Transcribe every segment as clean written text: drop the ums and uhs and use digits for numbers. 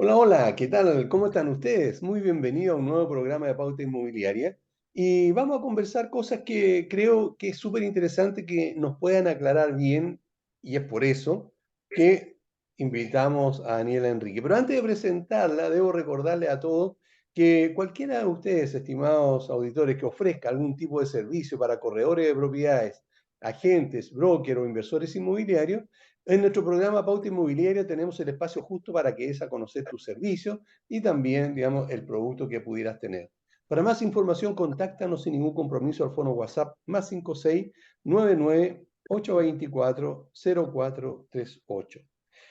Hola, hola, ¿qué tal? ¿Cómo están ustedes? Muy bienvenido a un nuevo programa de Pauta Inmobiliaria. Y vamos a conversar cosas que creo que es súper interesante que nos puedan aclarar bien, y es por eso que invitamos a Daniela Enrique. Pero antes de presentarla, debo recordarle a todos que cualquiera de ustedes, estimados auditores, que ofrezca algún tipo de servicio para corredores de propiedades, agentes, brokers o inversores inmobiliarios, en nuestro programa Pauta Inmobiliaria tenemos el espacio justo para que des a conocer tus servicios y también, digamos, el producto que pudieras tener. Para más información, contáctanos sin ningún compromiso al fono WhatsApp más 5699-824-0438.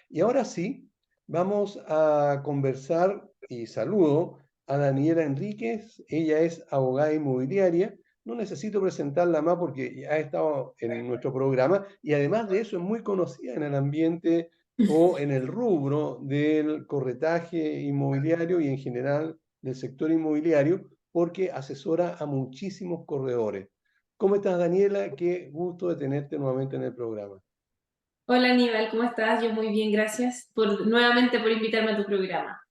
Y ahora sí, vamos a conversar y saludo a Daniela Enríquez. Ella es abogada inmobiliaria. No necesito presentarla más porque ya ha estado en nuestro programa y además de eso es muy conocida en el ambiente o en el rubro del corretaje inmobiliario y en general del sector inmobiliario porque asesora a muchísimos corredores. ¿Cómo estás, Daniela? Qué gusto de tenerte nuevamente en el programa. Hola Aníbal, ¿cómo estás? Yo muy bien, gracias nuevamente por invitarme a tu programa.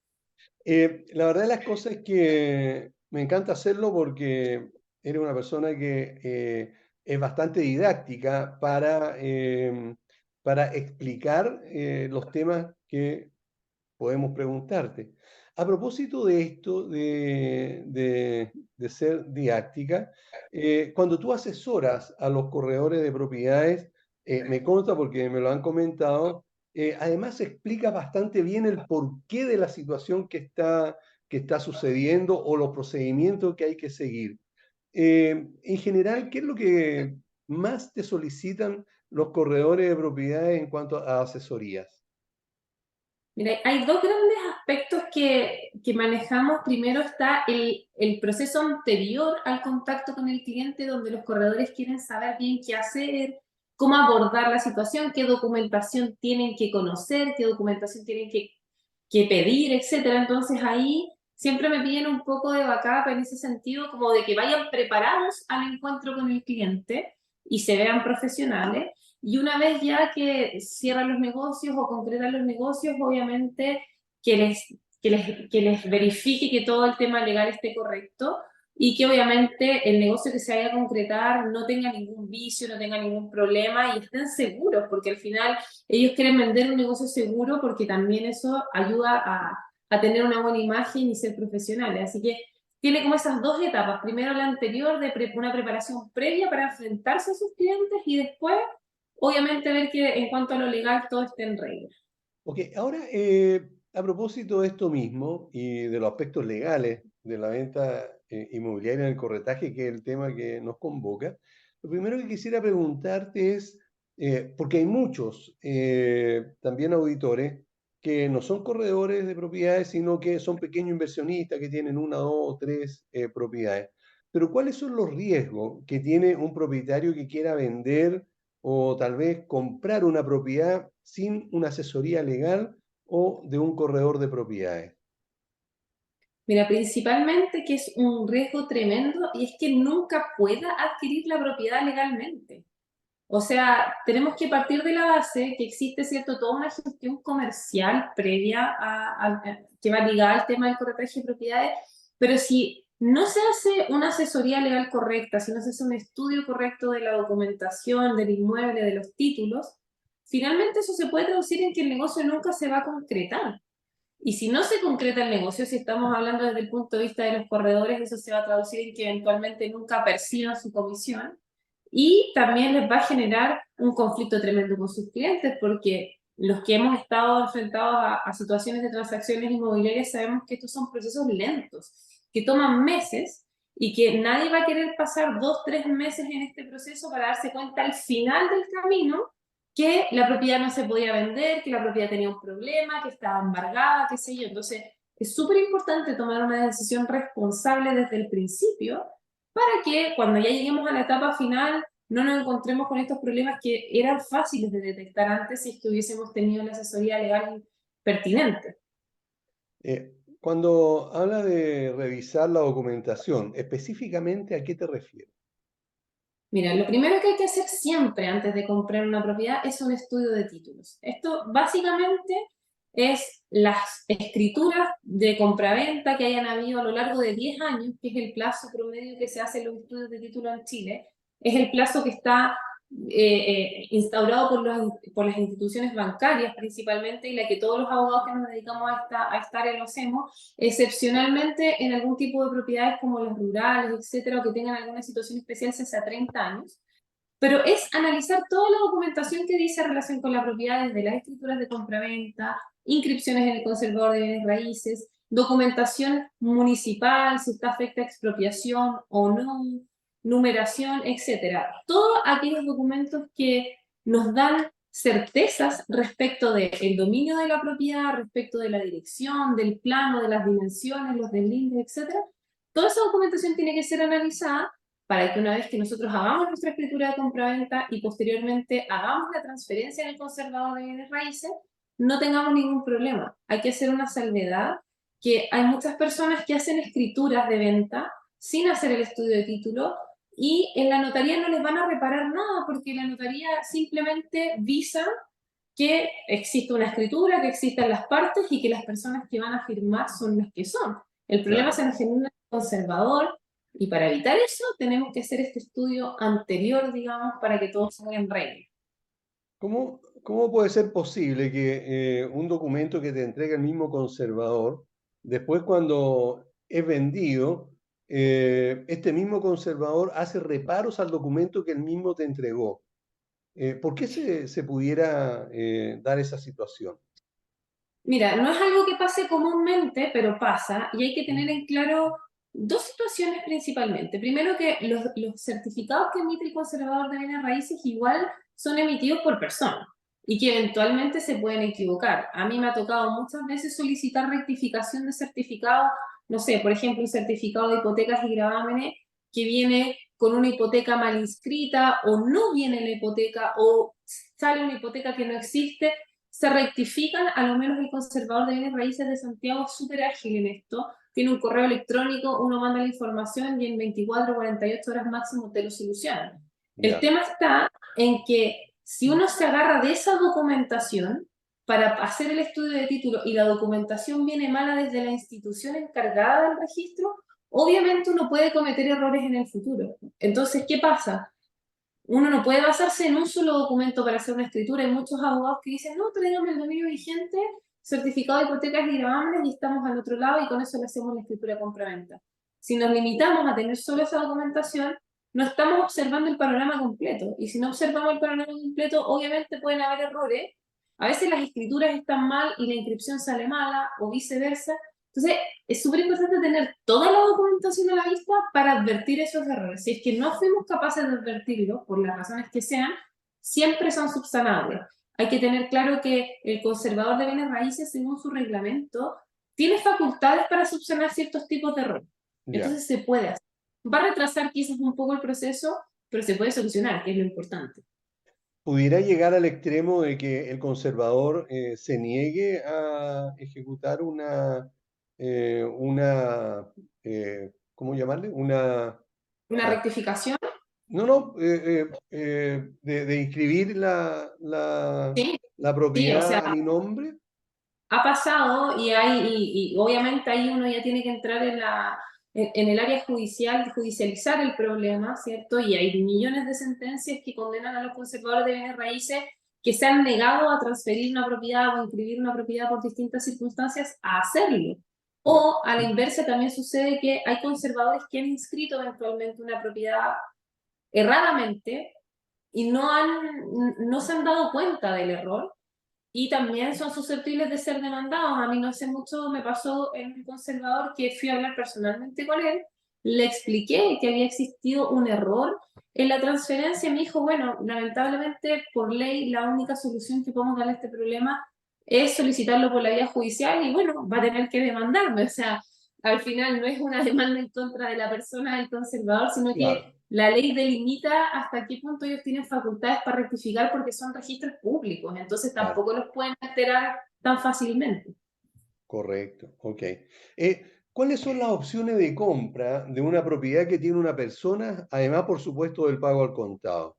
La verdad de las cosas es que me encanta hacerlo porque eres una persona que es bastante didáctica para explicar los temas que podemos preguntarte. A propósito de esto, de ser didáctica, cuando tú asesoras a los corredores de propiedades, me consta porque me lo han comentado, además explica bastante bien el porqué de la situación que está sucediendo o los procedimientos que hay que seguir. En general, ¿qué es lo que más te solicitan los corredores de propiedades en cuanto a asesorías? Mira, hay dos grandes aspectos que manejamos. Primero está el proceso anterior al contacto con el cliente, donde los corredores quieren saber bien qué hacer, cómo abordar la situación, qué documentación tienen que conocer, qué documentación tienen que pedir, etcétera. Entonces ahí siempre me piden un poco de backup en ese sentido, como de que vayan preparados al encuentro con el cliente y se vean profesionales. Y una vez ya que cierran los negocios o concretan los negocios, obviamente que les verifique que todo el tema legal esté correcto y que obviamente el negocio que se vaya a concretar no tenga ningún vicio, no tenga ningún problema y estén seguros, porque al final ellos quieren vender un negocio seguro porque también eso ayuda a tener una buena imagen y ser profesionales. Así que tiene como esas dos etapas. Primero la anterior de una preparación previa para enfrentarse a sus clientes y después, obviamente, ver que en cuanto a lo legal todo esté en regla. Ok, ahora a propósito de esto mismo y de los aspectos legales de la venta inmobiliaria en el corretaje, que es el tema que nos convoca, lo primero que quisiera preguntarte es, porque hay muchos también auditores que no son corredores de propiedades, sino que son pequeños inversionistas que tienen una, dos o tres propiedades. Pero ¿cuáles son los riesgos que tiene un propietario que quiera vender o tal vez comprar una propiedad sin una asesoría legal o de un corredor de propiedades? Mira, principalmente que es un riesgo tremendo y es que nunca pueda adquirir la propiedad legalmente. O sea, tenemos que partir de la base que existe, ¿cierto?, toda una gestión comercial previa que va ligada al tema del corretaje de propiedades, pero si no se hace una asesoría legal correcta, si no se hace un estudio correcto de la documentación, del inmueble, de los títulos, finalmente eso se puede traducir en que el negocio nunca se va a concretar. Y si no se concreta el negocio, si estamos hablando desde el punto de vista de los corredores, eso se va a traducir en que eventualmente nunca perciban su comisión y también les va a generar un conflicto tremendo con sus clientes porque los que hemos estado enfrentados a situaciones de transacciones inmobiliarias sabemos que estos son procesos lentos, que toman meses y que nadie va a querer pasar 2, 3 meses en este proceso para darse cuenta al final del camino que la propiedad no se podía vender, que la propiedad tenía un problema, que estaba embargada, qué sé yo. Entonces, es súper importante tomar una decisión responsable desde el principio para que cuando ya lleguemos a la etapa final no nos encontremos con estos problemas que eran fáciles de detectar antes si es que hubiésemos tenido la asesoría legal pertinente. Cuando habla de revisar la documentación, específicamente ¿a qué te refieres? Mira, lo primero que hay que hacer siempre antes de comprar una propiedad es un estudio de títulos. Esto básicamente es las escrituras de compraventa que hayan habido a lo largo de 10 años, que es el plazo promedio que se hace en los estudios de título en Chile. Es el plazo que está instaurado por las instituciones bancarias principalmente, y la que todos los abogados que nos dedicamos a esta área lo hacemos, excepcionalmente en algún tipo de propiedades como las rurales, etcétera, o que tengan alguna situación especial, se hace a 30 años. Pero es analizar toda la documentación que dice en relación con la propiedad, desde las escrituras de compraventa, inscripciones en el conservador de bienes raíces, documentación municipal, si está afecta a expropiación o no, numeración, etcétera. Todos aquellos documentos que nos dan certezas respecto del dominio de la propiedad, respecto de la dirección, del plano, de las dimensiones, los deslindes, etcétera. Toda esa documentación tiene que ser analizada para que una vez que nosotros hagamos nuestra escritura de compraventa y posteriormente hagamos la transferencia en el conservador de bienes raíces, no tengamos ningún problema. Hay que hacer una salvedad, que hay muchas personas que hacen escrituras de venta sin hacer el estudio de título, y en la notaría no les van a reparar nada, porque la notaría simplemente visa que existe una escritura, que existan las partes y que las personas que van a firmar son las que son. El problema Claro. se nos genera en el conservador, y para evitar eso tenemos que hacer este estudio anterior, digamos, para que todo salga en regla. ¿Cómo puede ser posible que un documento que te entrega el mismo conservador, después cuando es vendido, este mismo conservador hace reparos al documento que él mismo te entregó? ¿Por qué se pudiera dar esa situación? Mira, no es algo que pase comúnmente, pero pasa, y hay que tener ¿Mm? en claro dos situaciones principalmente. Primero, que los certificados que emite el conservador de bienes raíces igual son emitidos por persona y que eventualmente se pueden equivocar. A mí me ha tocado muchas veces solicitar rectificación de certificado, no sé, por ejemplo, un certificado de hipotecas y gravámenes que viene con una hipoteca mal inscrita, o no viene la hipoteca, o sale una hipoteca que no existe. Se rectifican. A lo menos el conservador de bienes raíces de Santiago es súper ágil en esto. Tiene un correo electrónico, uno manda la información y en 24 o 48 horas máximo te lo solucionan. El Ya, tema está en que si uno se agarra de esa documentación para hacer el estudio de título y la documentación viene mala desde la institución encargada del registro, obviamente uno puede cometer errores en el futuro. Entonces, ¿qué pasa? Uno no puede basarse en un solo documento para hacer una escritura. Hay muchos abogados que dicen, no, tráigame el dominio vigente, certificado de hipotecas y gravámenes, y estamos al otro lado y con eso le hacemos la escritura de compraventa. Si nos limitamos a tener solo esa documentación, no estamos observando el panorama completo. Y si no observamos el panorama completo, obviamente pueden haber errores. A veces las escrituras están mal y la inscripción sale mala, o viceversa. Entonces, es súper importante tener toda la documentación a la vista para advertir esos errores. Si es que no fuimos capaces de advertirlo, por las razones que sean, siempre son subsanables. Hay que tener claro que el conservador de bienes raíces, según su reglamento, tiene facultades para subsanar ciertos tipos de errores. ya. Entonces se puede hacer. Va a retrasar quizás un poco el proceso, pero se puede solucionar, que es lo importante. ¿Pudiera llegar al extremo de que el conservador se niegue a ejecutar ¿cómo llamarle? Una Ah, rectificación, no, no, de inscribir sí, la sí, o sea, propiedad a mi nombre? ha pasado, y obviamente ahí uno ya tiene que entrar en el área judicial, judicializar el problema, ¿cierto? Y hay millones de sentencias que condenan a los conservadores de bienes raíces que se han negado a transferir una propiedad o a inscribir una propiedad por distintas circunstancias a hacerlo. Ya, O a la inversa también sucede que hay conservadores que han inscrito eventualmente una propiedad erradamente y no se han dado cuenta del error, y también son susceptibles de ser demandados. A mí no hace mucho me pasó en un conservador que fui a hablar personalmente con él, le expliqué que había existido un error en la transferencia, y me dijo, bueno, lamentablemente por ley la única solución que podemos darle a este problema es solicitarlo por la vía judicial, y bueno, va a tener que demandarme. O sea, al final no es una demanda en contra de la persona del conservador, sino claro, que la ley delimita hasta qué punto ellos tienen facultades para rectificar, porque son registros públicos, entonces claro, tampoco los pueden alterar tan fácilmente. correcto, ok. ¿Cuáles son las opciones de compra de una propiedad que tiene una persona, además, por supuesto, del pago al contado?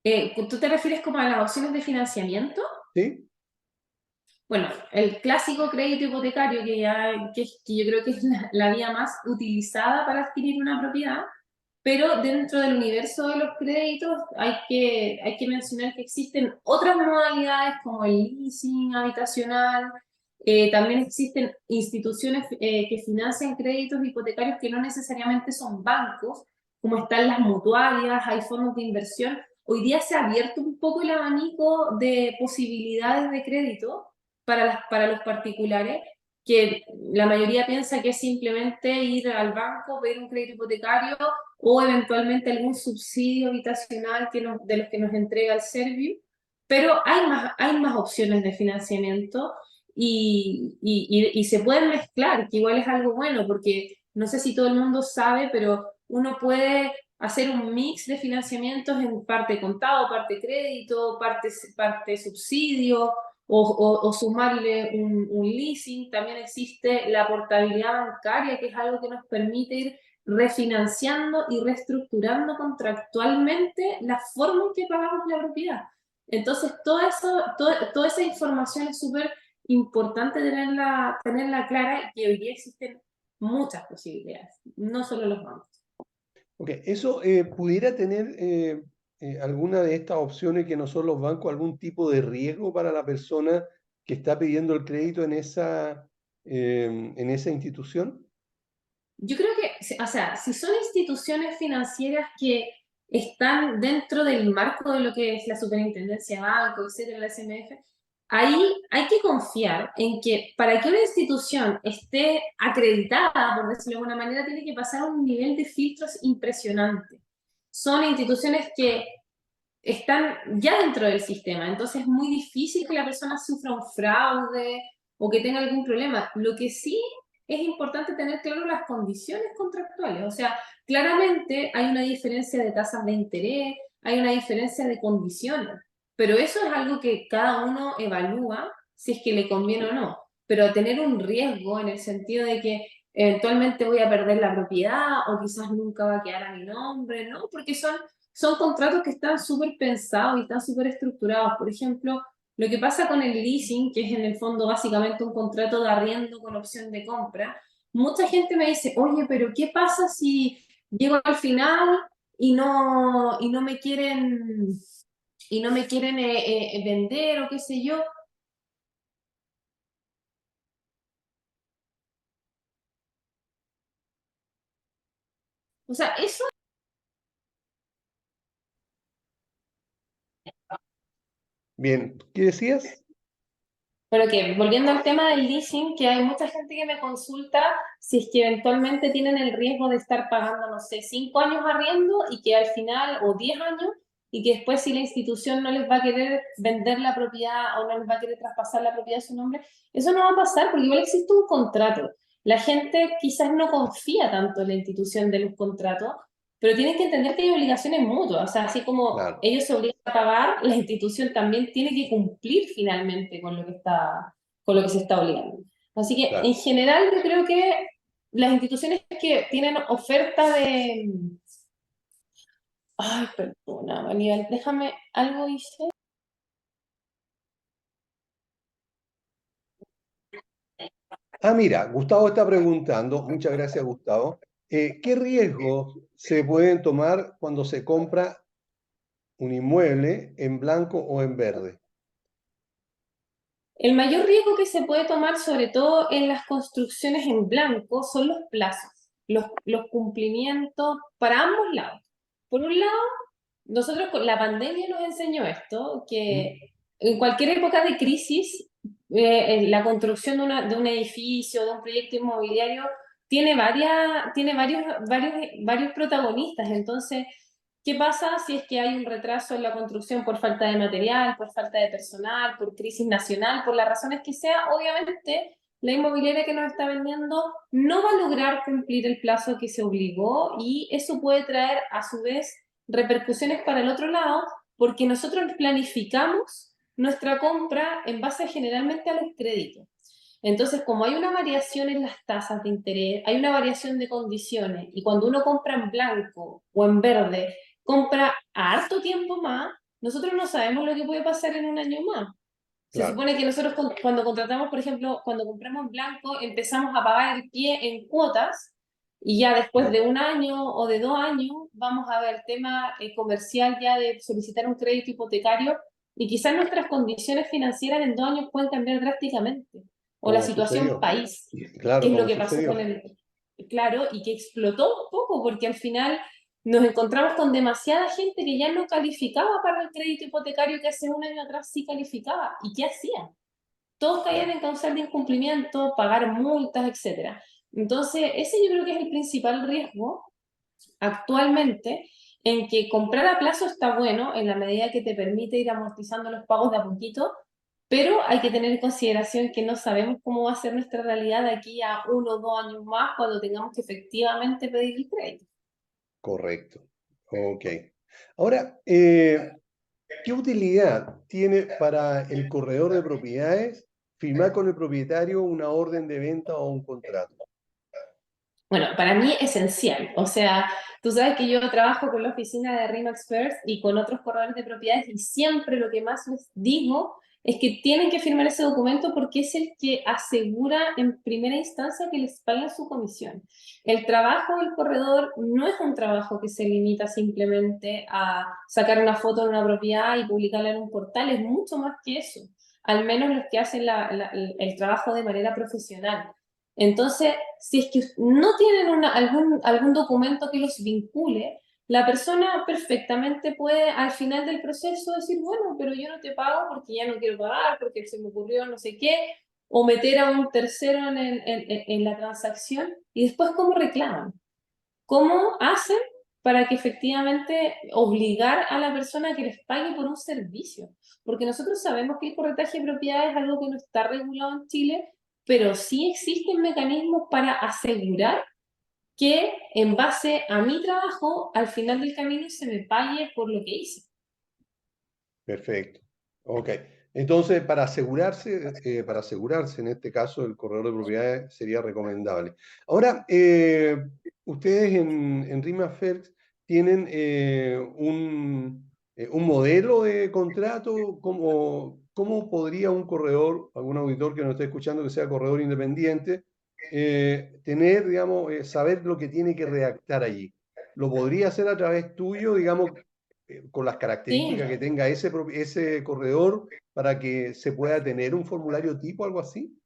¿Tú te refieres como a las opciones de financiamiento? ¿Sí? Bueno, el clásico crédito hipotecario, que yo creo que es la vía más utilizada para adquirir una propiedad, pero dentro del universo de los créditos hay que mencionar que existen otras modalidades como el leasing habitacional, también existen instituciones que financian créditos hipotecarios que no necesariamente son bancos, como están las mutuarias, hay fondos de inversión. Hoy día se ha abierto un poco el abanico de posibilidades de crédito para los particulares, que la mayoría piensa que es simplemente ir al banco, pedir un crédito hipotecario o eventualmente algún subsidio habitacional de los que nos entrega el Serviu, pero hay más opciones de financiamiento y se pueden mezclar, que igual es algo bueno, porque no sé si todo el mundo sabe, pero uno puede hacer un mix de financiamientos en parte contado, parte crédito, parte subsidio, o sumarle un leasing. También existe la portabilidad bancaria, que es algo que nos permite ir refinanciando y reestructurando contractualmente la forma en que pagamos la propiedad. Entonces, toda esa información es súper importante tenerla clara, y hoy día existen muchas posibilidades, no solo los bancos. Ok, ¿eso pudiera tener alguna de estas opciones que no son los bancos, algún tipo de riesgo para la persona que está pidiendo el crédito en esa institución? Yo creo que, o sea, si son instituciones financieras que están dentro del marco de lo que es la Superintendencia de Banco, etcétera, la SMF, ahí hay que confiar en que para que una institución esté acreditada, por decirlo de alguna manera, tiene que pasar un nivel de filtros impresionante. Son instituciones que están ya dentro del sistema, entonces es muy difícil que la persona sufra un fraude o que tenga algún problema. Lo que sí es importante tener claro las condiciones contractuales, o sea, claramente hay una diferencia de tasas de interés, hay una diferencia de condiciones, pero eso es algo que cada uno evalúa si es que le conviene o no, pero tener un riesgo en el sentido de que eventualmente voy a perder la propiedad o quizás nunca va a quedar a mi nombre, ¿no? Porque son contratos que están súper pensados y están súper estructurados. Por ejemplo, lo que pasa con el leasing, que es en el fondo básicamente un contrato de arriendo con opción de compra, mucha gente me dice, oye, pero ¿qué pasa si llego al final y no me quieren, vender o qué sé yo? O sea, eso. Bien, ¿qué decías? Pero que, volviendo al tema del leasing, que hay mucha gente que me consulta si es que eventualmente tienen el riesgo de estar pagando, no sé, 5 años arriendo y que al final, o 10 años, y que después si la institución no les va a querer vender la propiedad o no les va a querer traspasar la propiedad a su nombre, eso no va a pasar porque igual existe un contrato. La gente quizás no confía tanto en la institución de los contratos, pero tienen que entender que hay obligaciones mutuas, o sea, así como Claro, ellos se obligan a pagar, la institución también tiene que cumplir finalmente con lo que se está obligando. Así que en claro. general yo creo que las instituciones que tienen oferta de... Ay, perdona, Aníbal, déjame, algo hice. Ah, mira, Gustavo está preguntando, muchas gracias, Gustavo. ¿Qué riesgos se pueden tomar cuando se compra un inmueble en blanco o en verde? El mayor riesgo que se puede tomar, sobre todo en las construcciones en blanco, son los plazos, los cumplimientos para ambos lados. Por un lado, nosotros con la pandemia nos enseñó esto, ¿Mm? que en cualquier época de crisis, la construcción de un edificio, de un proyecto inmobiliario, tiene varios protagonistas. Entonces, ¿qué pasa si es que hay un retraso en la construcción por falta de material, por falta de personal, por crisis nacional, por las razones que sea? Obviamente, la inmobiliaria que nos está vendiendo no va a lograr cumplir el plazo que se obligó, y eso puede traer a su vez repercusiones para el otro lado, porque nosotros planificamos nuestra compra en base generalmente a los créditos. Entonces, como hay una variación en las tasas de interés, hay una variación de condiciones, y cuando uno compra en blanco o en verde, compra a harto tiempo más, nosotros no sabemos lo que puede pasar en un año más. Se claro, supone que nosotros cuando contratamos, por ejemplo, cuando compramos en blanco, empezamos a pagar el pie en cuotas y ya después claro. de 1 año o de 2 años vamos a ver el tema comercial ya de solicitar un crédito hipotecario y quizás nuestras condiciones financieras en 2 años pueden cambiar drásticamente. O la Como situación sucedió. país, que Claro, es lo como que pasó con sucedió. el... Claro, y que explotó un poco porque al final nos encontramos con demasiada gente que ya no calificaba para el crédito hipotecario que hace 1 año atrás sí calificaba. ¿Y qué hacía? Todos caían Claro, en causal de incumplimiento, pagar multas, etcétera. Entonces, ese yo creo que es el principal riesgo actualmente, en que comprar a plazo está bueno en la medida que te permite ir amortizando los pagos de a poquito, pero hay que tener en consideración que no sabemos cómo va a ser nuestra realidad de aquí a 1 o 2 años más cuando tengamos que efectivamente pedir el crédito. correcto. Ok. Ahora, ¿qué utilidad tiene para el corredor de propiedades firmar con el propietario una orden de venta o un contrato? Bueno, para mí esencial. O sea, tú sabes que yo trabajo con la oficina de RIMAX First y con otros corredores de propiedades y siempre lo que más les digo es que tienen que firmar ese documento porque es el que asegura en primera instancia que les paguen su comisión. El trabajo del corredor no es un trabajo que se limita simplemente a sacar una foto de una propiedad y publicarla en un portal, es mucho más que eso. Al menos los que hacen el trabajo de manera profesional. Entonces, si es que no tienen algún documento que los vincule, la persona perfectamente puede al final del proceso decir, bueno, pero yo no te pago porque ya no quiero pagar, porque se me ocurrió no sé qué, o meter a un tercero en la transacción y después cómo reclaman, cómo hacen para que efectivamente obligar a la persona a que les pague por un servicio. Porque nosotros sabemos que el corretaje de propiedades es algo que no está regulado en Chile, pero sí existen mecanismos para asegurar que en base a mi trabajo, al final del camino se me pague por lo que hice. Perfecto. Ok. Entonces, para asegurarse en este caso, el corredor de propiedades sería recomendable. Ahora, ustedes en RIMAFERX tienen un modelo de contrato. ¿Cómo podría un corredor, algún auditor que nos esté escuchando que sea corredor independiente, tener, digamos, saber lo que tiene que redactar allí? ¿Lo podría hacer a través tuyo, digamos, con las Sí, características que tenga ese corredor para que se pueda tener un formulario tipo, algo así?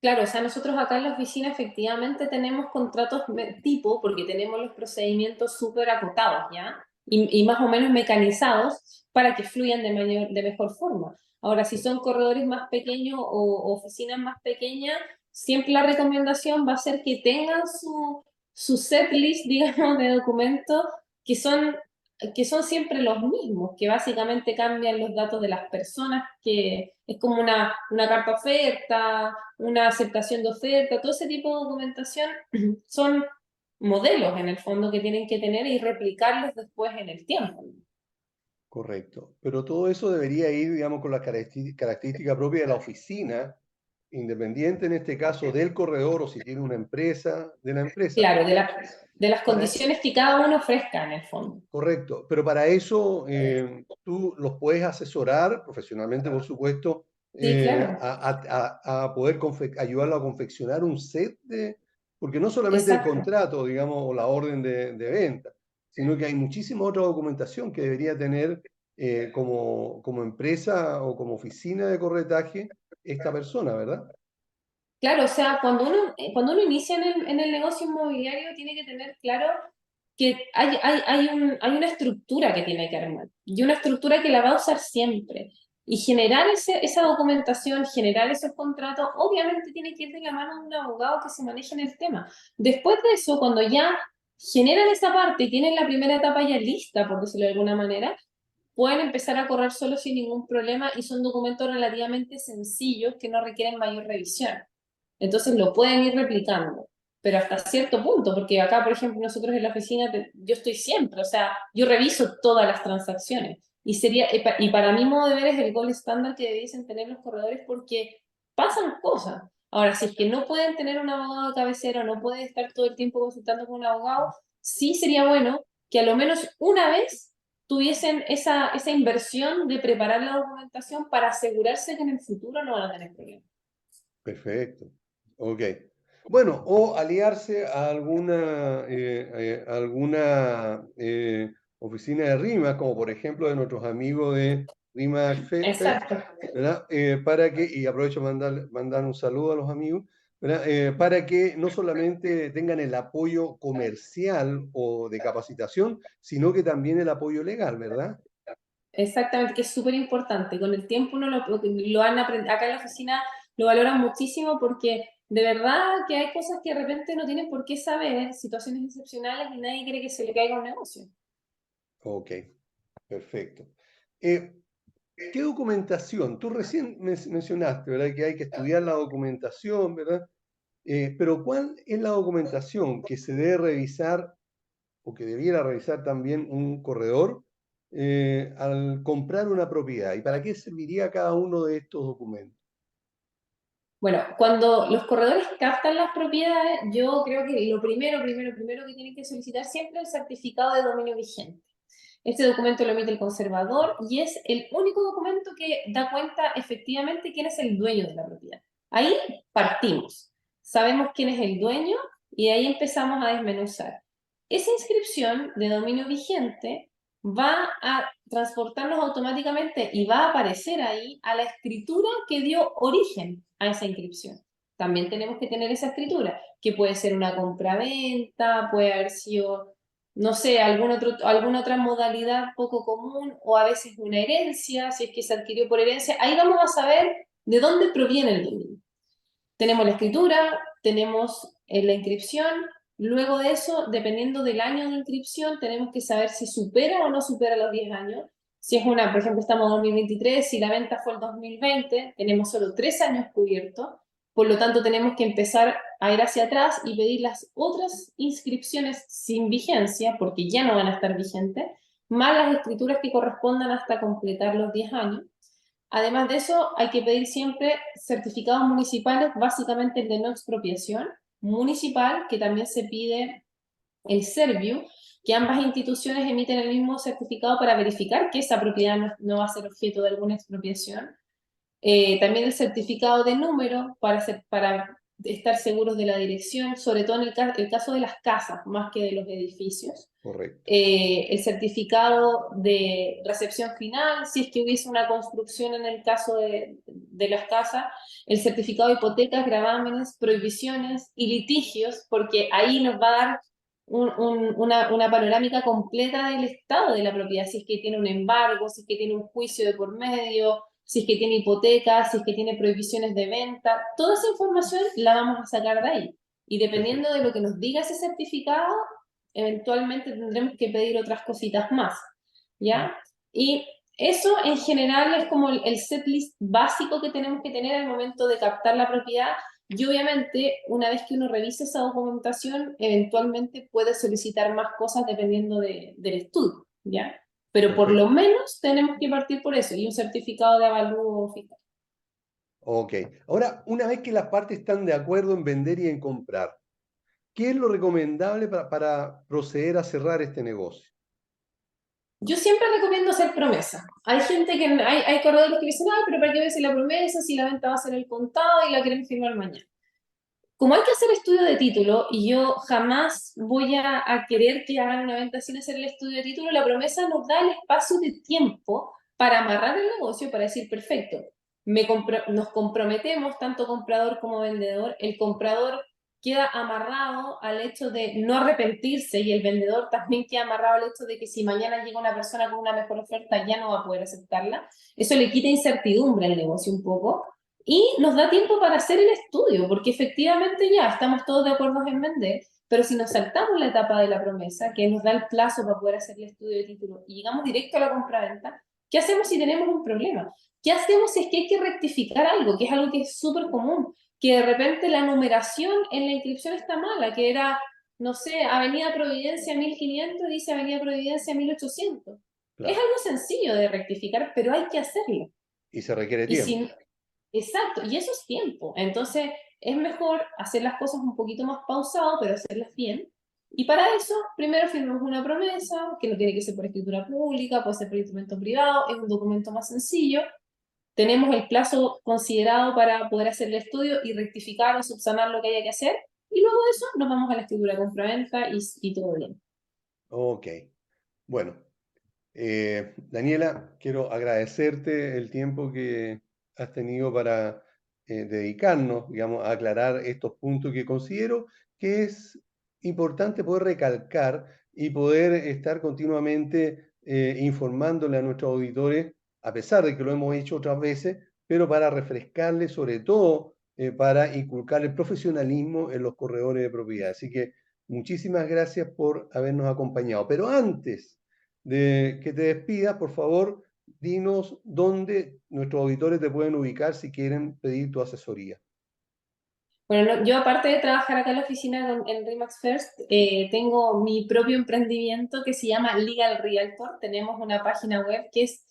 claro, o sea, nosotros acá en la oficina efectivamente tenemos contratos tipo porque tenemos los procedimientos súper acotados, ¿ya? Y más o menos mecanizados para que fluyan de mejor forma. Ahora, si son corredores más pequeños o oficinas más pequeñas, siempre la recomendación va a ser que tengan su set list, digamos, de documentos que son, que son siempre los mismos, que básicamente cambian los datos de las personas, que es como una carta oferta, una aceptación de oferta, todo ese tipo de documentación son modelos en el fondo que tienen que tener y replicarlos después en el tiempo. Correcto. Pero todo eso debería ir, digamos, con la característica propia de la oficina, independiente en este caso del corredor o si tiene una empresa, de la empresa. Claro, de las Para, condiciones que cada uno ofrezca en el fondo. correcto. Pero para eso tú los puedes asesorar profesionalmente, por supuesto, Sí, claro, a poder ayudarlo a confeccionar un set porque no solamente el exacto. contrato, digamos, o la orden de venta, sino que hay muchísima otra documentación que debería tener como empresa o como oficina de corretaje esta persona, ¿verdad? Claro, o sea, cuando uno inicia en el negocio inmobiliario, tiene que tener claro que hay una estructura que tiene que armar y una estructura que la va a usar siempre. Y generar esa documentación, generar esos contratos, obviamente tiene que ir de la mano de un abogado que se maneje en el tema. Después de eso, cuando ya generan esa parte y tienen la primera etapa ya lista, por decirlo de alguna manera, pueden empezar a correr solo sin ningún problema y son documentos relativamente sencillos que no requieren mayor revisión. Entonces lo pueden ir replicando, pero hasta cierto punto, porque acá, por ejemplo, nosotros en la oficina, yo estoy siempre, o sea, yo reviso todas las transacciones y para mi modo de ver es el gold estándar que debiesen tener los corredores porque pasan cosas. Ahora, si es que no pueden tener un abogado de cabecera, no pueden estar todo el tiempo consultando con un abogado, sí sería bueno que a lo menos una vez tuviesen esa inversión de preparar la documentación para asegurarse que en el futuro no van a tener problemas. Perfecto. Ok. Bueno, o aliarse a alguna oficina de RIMAC, como por ejemplo de nuestros amigos de RIMAC FED, Exacto. ¿verdad? Para que, y aprovecho mandar un saludo a los amigos, ¿verdad? Para que no solamente tengan el apoyo comercial o de capacitación, sino que también el apoyo legal, ¿verdad? Exactamente, que es súper importante. Con el tiempo uno lo han aprendido. Acá en la oficina lo valoran muchísimo porque de verdad que hay cosas que de repente no tienen por qué saber, situaciones excepcionales y nadie quiere que se le caiga un negocio. Ok, perfecto. Eh, ¿Qué documentación? Tú recién mencionaste, ¿verdad? Que hay que estudiar la documentación, ¿verdad? Pero ¿cuál es la documentación que se debe revisar o que debiera revisar también un corredor al comprar una propiedad? ¿Y para qué serviría cada uno de estos documentos? Bueno, cuando los corredores captan las propiedades, yo creo que lo primero que tienen que solicitar siempre es el certificado de dominio vigente. Este documento lo emite el conservador y es el único documento que da cuenta efectivamente quién es el dueño de la propiedad. Ahí partimos. Sabemos quién es el dueño y de ahí empezamos a desmenuzar. Esa inscripción de dominio vigente va a transportarnos automáticamente y va a aparecer ahí a la escritura que dio origen a esa inscripción. También tenemos que tener esa escritura, que puede ser una compraventa, puede haber sido, no sé, alguna otra modalidad poco común o a veces una herencia, si es que se adquirió por herencia. Ahí vamos a saber de dónde proviene el dominio. Tenemos la escritura, tenemos la inscripción. Luego de eso, dependiendo del año de inscripción, tenemos que saber si supera o no supera los 10 años. Si es una, por ejemplo, estamos en 2023, si la venta fue el 2020, tenemos solo 3 años cubiertos. Por lo tanto, tenemos que empezar a ir hacia atrás y pedir las otras inscripciones sin vigencia, porque ya no van a estar vigentes, más las escrituras que correspondan hasta completar los 10 años. Además de eso, hay que pedir siempre certificados municipales, básicamente el de no expropiación municipal, que también se pide el Serviu, que ambas instituciones emiten el mismo certificado para verificar que esa propiedad no va a ser objeto de alguna expropiación. También el certificado de número para estar seguros de la dirección, sobre todo en el caso de las casas, más que de los edificios. Correcto. El certificado de recepción final, si es que hubiese una construcción en el caso de las casas, el certificado de hipotecas, gravámenes, prohibiciones y litigios, porque ahí nos va a dar una panorámica completa del estado de la propiedad, si es que tiene un embargo, si es que tiene un juicio de por medio, si es que tiene hipotecas, si es que tiene prohibiciones de venta. Toda esa información la vamos a sacar de ahí. Y dependiendo Perfecto. de lo que nos diga ese certificado, eventualmente tendremos que pedir otras cositas más, ¿ya? Y eso en general es como el setlist básico que tenemos que tener al momento de captar la propiedad y obviamente una vez que uno revise esa documentación, eventualmente puede solicitar más cosas dependiendo del estudio, ¿ya? Pero por lo Perfecto. menos tenemos que partir por eso y un certificado de avalúo fiscal. Ok. Ahora, una vez que las partes están de acuerdo en vender y en comprar, ¿qué es lo recomendable para proceder a cerrar este negocio? Yo siempre recomiendo hacer promesa. Hay gente hay corredores que dicen, pero ¿para qué voy a hacer la promesa si la venta va a ser el contado y la quieren firmar mañana? Como hay que hacer estudio de título y yo jamás voy a querer que hagan una venta sin hacer el estudio de título, la promesa nos da el espacio de tiempo para amarrar el negocio, para decir, perfecto, nos comprometemos, tanto comprador como vendedor, el comprador queda amarrado al hecho de no arrepentirse y el vendedor también queda amarrado al hecho de que si mañana llega una persona con una mejor oferta ya no va a poder aceptarla. Eso le quita incertidumbre al negocio un poco y nos da tiempo para hacer el estudio, porque efectivamente ya estamos todos de acuerdo en vender, pero si nos saltamos la etapa de la promesa, que nos da el plazo para poder hacer el estudio de título y llegamos directo a la compraventa, ¿qué hacemos si tenemos un problema? ¿Qué hacemos si es que hay que rectificar algo, que es algo que es súper común? Que de repente la numeración en la inscripción está mala, que era, no sé, Avenida Providencia 1500, dice Avenida Providencia 1800. Es Claro. algo sencillo de rectificar, pero hay que hacerlo. Y se requiere Y tiempo. si, exacto, y eso es tiempo. Entonces, es mejor hacer las cosas un poquito más pausado, pero hacerlas bien. Y para eso, primero firmamos una promesa, que no tiene que ser por escritura pública, puede ser por instrumento privado, es un documento más sencillo. Tenemos el plazo considerado para poder hacer el estudio y rectificar o subsanar lo que haya que hacer. Y luego de eso nos vamos a la escritura compraventa y todo bien. Ok, bueno. Daniela, quiero agradecerte el tiempo que has tenido para dedicarnos, digamos, a aclarar estos puntos que considero que es importante poder recalcar y poder estar continuamente informándole a nuestros auditores, a pesar de que lo hemos hecho otras veces, pero para refrescarles, sobre todo para inculcar el profesionalismo en los corredores de propiedad. Así que muchísimas gracias por habernos acompañado. Pero antes de que te despidas, por favor, dinos dónde nuestros auditores te pueden ubicar si quieren pedir tu asesoría. Bueno, yo aparte de trabajar acá en la oficina en Remax First, tengo mi propio emprendimiento que se llama Legal Realtor. Tenemos una página web que es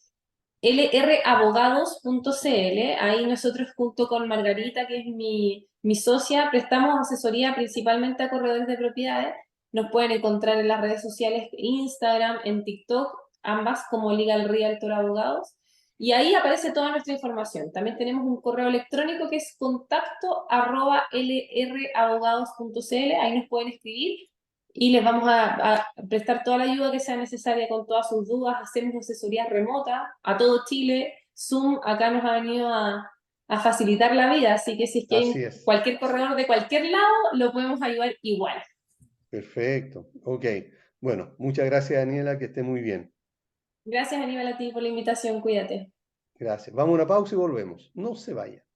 lrabogados.cl. Ahí nosotros junto con Margarita, que es mi socia, prestamos asesoría principalmente a corredores de propiedades. Nos pueden encontrar en las redes sociales, Instagram, en TikTok, ambas como Legal Realtor Abogados. Y ahí aparece toda nuestra información. También tenemos un correo electrónico que es contacto@lrabogados.cl. Ahí nos pueden escribir y les vamos a prestar toda la ayuda que sea necesaria con todas sus dudas. Hacemos asesoría remota a todo Chile. Zoom acá nos ha venido a facilitar la vida, así que si es que hay Así es. cualquier corredor de cualquier lado, lo podemos ayudar igual. Perfecto. Ok. Bueno, muchas gracias, Daniela, que esté muy bien. Gracias, Aníbal, a ti por la invitación. Cuídate. Gracias. Vamos a una pausa y volvemos. No se vaya.